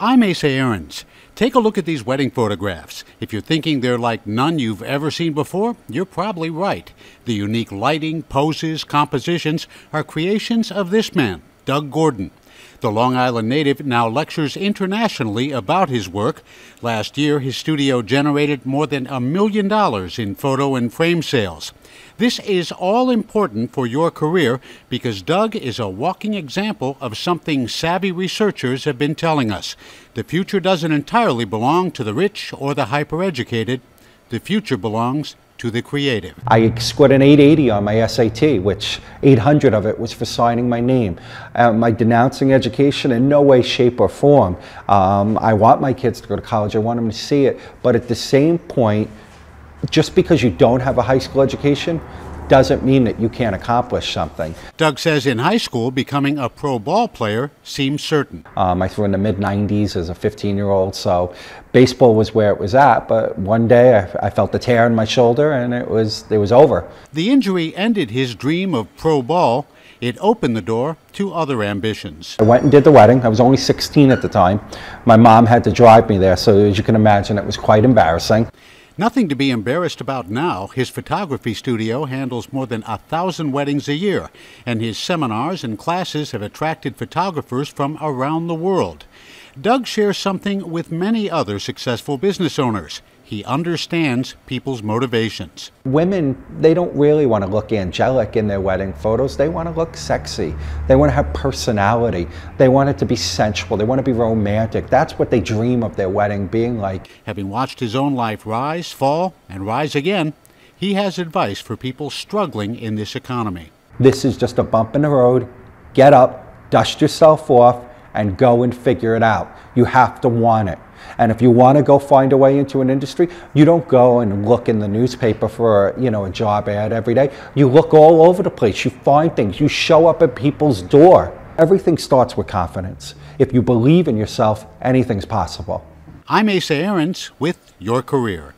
I'm Asa Aarons. Take a look at these wedding photographs. If you're thinking they're like none you've ever seen before, you're probably right. The unique lighting, poses, compositions are creations of this man, Doug Gordon. The Long Island native now lectures internationally about his work. Last year, his studio generated more than $1 million in photo and frame sales. This is all important for your career because Doug is a walking example of something savvy researchers have been telling us. The future doesn't entirely belong to the rich or the hyper-educated. The future belongs to the creative. I scored an 880 on my SAT, which 800 of it was for signing my name. My denouncing education in no way, shape, or form. I want my kids to go to college. I want them to see it. But at the same point, just because you don't have a high school education doesn't mean that you can't accomplish something. Doug says in high school, becoming a pro ball player seemed certain. I threw in the mid-90s as a 15-year-old, so baseball was where it was at, but one day I felt a tear in my shoulder and it was over. The injury ended his dream of pro ball. It opened the door to other ambitions. I went and did the wedding. I was only 16 at the time. My mom had to drive me there, so as you can imagine, it was quite embarrassing. Nothing to be embarrassed about now. His photography studio handles more than 1,000 weddings a year, and his seminars and classes have attracted photographers from around the world. Doug shares something with many other successful business owners. He understands people's motivations. Women, they don't really want to look angelic in their wedding photos. They want to look sexy. They want to have personality. They want it to be sensual. They want to be romantic. That's what they dream of their wedding being like. Having watched his own life rise, fall, and rise again, he has advice for people struggling in this economy. This is just a bump in the road. Get up, dust yourself off, and go and figure it out. You have to want it. And if you want to go find a way into an industry, you don't go and look in the newspaper for a job ad every day. You look all over the place. You find things. You show up at people's door. Everything starts with confidence. If you believe in yourself, anything's possible. I'm Asa Aarons with Your Career.